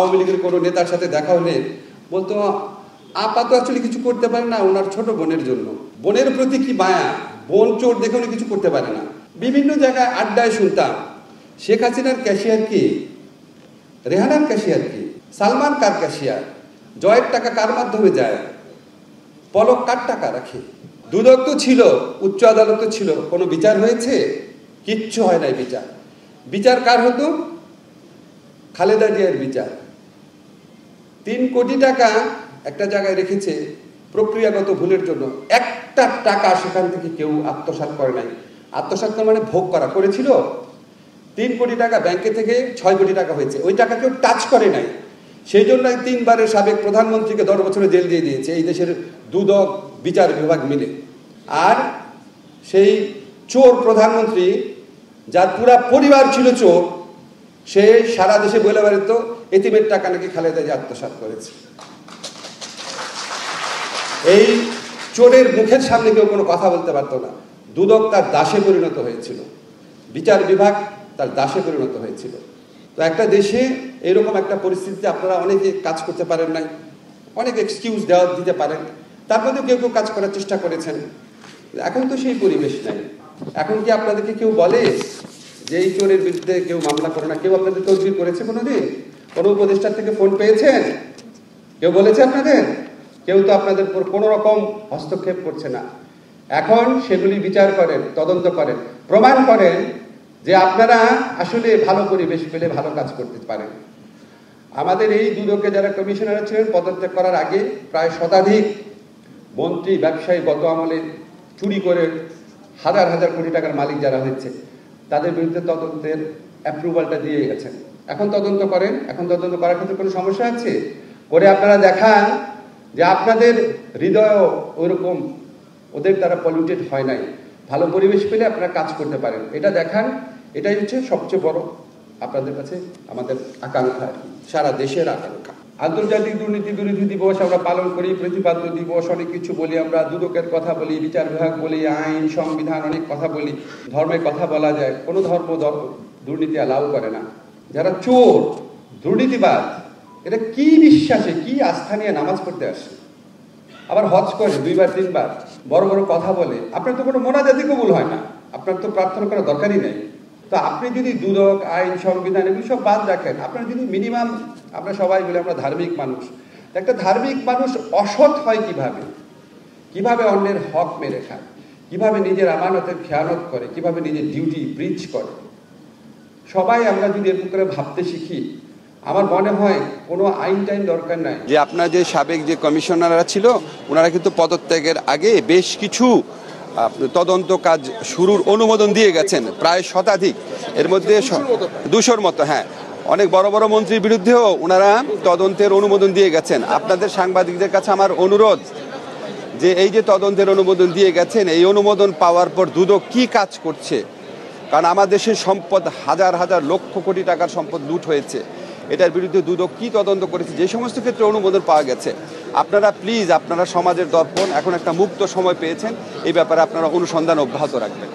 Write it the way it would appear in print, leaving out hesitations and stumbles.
আওয়ামী লীগের কোনো নেতার সাথে দেখা হলে বলতো আপা তো আসলে কিছু করতে পারে না, ওনার ছোট বোনের জন্য। বোনের প্রতি কি মায়া, বোন চোর দেখে উনি কিছু করতে পারে না। বিভিন্ন জায়গায় আড্ডায় শুনতাম শেখ হাসিনার ক্যাশিয়ার কি, রেহানার ক্যাশিয়ার কি, সালমান কার ক্যাশিয়ার, জয়ের টাকা কার মাধ্যমে যায়, পলক কার টাকা রাখে। দুদক তো ছিল, উচ্চ আদালত ছিল, কোনো বিচার হয়েছে? কিচ্ছু হয় নাই বিচার। বিচার কার হতো? খালেদা জিয়ার বিচার। 3 কোটি টাকা একটা জায়গায় রেখেছে প্রক্রিয়াগত ভুলের জন্য, একটা টাকা সেখান থেকে কেউ আত্মসাৎ করে নাই। আত্মসাৎ মানে ভোগ করা করেছিল। 3 কোটি টাকা ব্যাংকে থেকে 6 কোটি টাকা হয়েছে, ওই টাকা কেউ টাচ করে নাই। সেই জন্য 3 বারের সাবেক প্রধানমন্ত্রীকে 10 বছরে জেল দিয়ে দিয়েছে এই দেশের দুদক বিচার বিভাগ মিলে। আর সেই চোর প্রধানমন্ত্রী, যার পুরা পরিবার ছিল চোর, সে সারা দেশে বলে বেড়াত এতিমের টাকা নাকি খালেদা জিয়া আত্মসাৎ করেছে। এই চোরের মুখের সামনে কেউ কোনো কথা বলতে পারতো না। দুদক তার দাসে পরিণত হয়েছিল, বিচার বিভাগ তার দাসে পরিণত হয়েছিল। তো একটা দেশে এরকম একটা পরিস্থিতিতে আপনারা অনেকে কাজ করতে পারেন নাই, অনেক এক্সকিউজ দিতে পারেন, তার মধ্যে কেউ কেউ কাজ করার চেষ্টা করেছেন। এখন তো সেই পরিবেশ নাই। এখন কি আপনাদেরকে কেউ বলে যে এই চোরের বিরুদ্ধে কেউ মামলা করে না? কেউ আপনাদের তদবির করেছে কোনোদিন? কোনো উপদেষ্টার থেকে ফোন পেয়েছেন? কেউ বলেছে আপনাদের? কেউ তো আপনাদের উপর কোনো রকম হস্তক্ষেপ করছে না। এখন সেগুলি বিচার করেন, তদন্ত করেন, প্রমাণ করেন যে আপনারা আসলে ভালো পরিবেশ পেলে ভালো কাজ করতে পারেন। আমাদের এই দুদকে যারা কমিশনার ছিলেন, পদত্যাগ করার আগে প্রায় শতাধিক মন্ত্রী, ব্যবসায়ী গত আমলে চুরি করে হাজার হাজার কোটি টাকার মালিক যারা হয়েছে, তাদের বিরুদ্ধে তদন্তের অ্যাপ্রুভালটা দিয়ে গেছেন। এখন তদন্ত করেন। এখন তদন্ত করার ক্ষেত্রে কোনো সমস্যা আছে? করে আপনারা দেখান যে আপনাদের হৃদয় ওইরকম ওদের দ্বারা পলিউটেড হয় নাই, ভালো পরিবেশ পেলে আপনারা কাজ করতে পারেন। এটা দেখান। এটাই হচ্ছে সবচেয়ে বড় আপনাদের কাছে আমাদের আকাঙ্ক্ষা, সারা দেশের আকাঙ্ক্ষা। আন্তর্জাতিক দুর্নীতি বিরোধী দিবস আমরা পালন করি, প্রতিপাদ্য দিবস, অনেক কিছু বলি আমরা, দুদকের কথা বলি, বিচার বিভাগ বলি, আইন, সংবিধান, অনেক কথা বলি, ধর্মের কথা বলা যায়। কোনো ধর্ম দুর্নীতি অ্যালাউ করে না। যারা চোর, দুর্নীতিবাজ, এটা কি বিশ্বাসে, কি আস্থা নিয়ে নামাজ পড়তে আসে, আবার হজ করে 2 বার 3 বার, বড় বড় কথা বলে, আপনার তো কোনো মোনাজাতি কবুল হয় না, আপনার তো প্রার্থনা করার দরকারই নেই। তো আপনি যদি দুদক, আইন, সংবিধান এগুলো সব বাদ রাখেন, আপনার যদি মিনিমাম, আমরা সবাই বলি আমরা ধার্মিক মানুষ, একটা ধার্মিক মানুষ অসৎ হয় কিভাবে, কিভাবে অন্যের হক মেরে খায়, কিভাবে নিজের আমানতের খেয়ানত করে, কিভাবে নিজের ডিউটি ব্রিচ করে, সবাই আমরা যদি এরকম করে ভাবতে শিখি, আমার মনে হয় কোনো আইন টাইন দরকার নাই। যে আপনার যে সাবেক যে কমিশনাররা ছিল, ওনারা কিন্তু পদত্যাগের আগে বেশ কিছু তদন্ত কাজ শুরুর অনুমোদন দিয়ে গেছেন, প্রায় শতাধিক, এর মধ্যে 200-র মতো। হ্যাঁ, অনেক বড় বড় মন্ত্রীর বিরুদ্ধেও ওনারা তদন্তের অনুমোদন দিয়ে গেছেন। আপনাদের সাংবাদিকদের কাছে আমার অনুরোধ যে এই যে তদন্তের অনুমোদন দিয়ে গেছেন, এই অনুমোদন পাওয়ার পর দুদক কি কাজ করছে, কারণ আমার দেশের সম্পদ হাজার হাজার লক্ষ কোটি টাকার সম্পদ লুট হয়েছে, এটার বিরুদ্ধে দুদক কি তদন্ত করেছে, যে সমস্ত ক্ষেত্রে অনুমোদন পাওয়া গেছে, আপনারা প্লিজ, আপনারা সমাজের দর্পণ, এখন একটা মুক্ত সময় পেয়েছেন, এই ব্যাপারে আপনারা অনুসন্ধান অব্যাহত রাখবেন।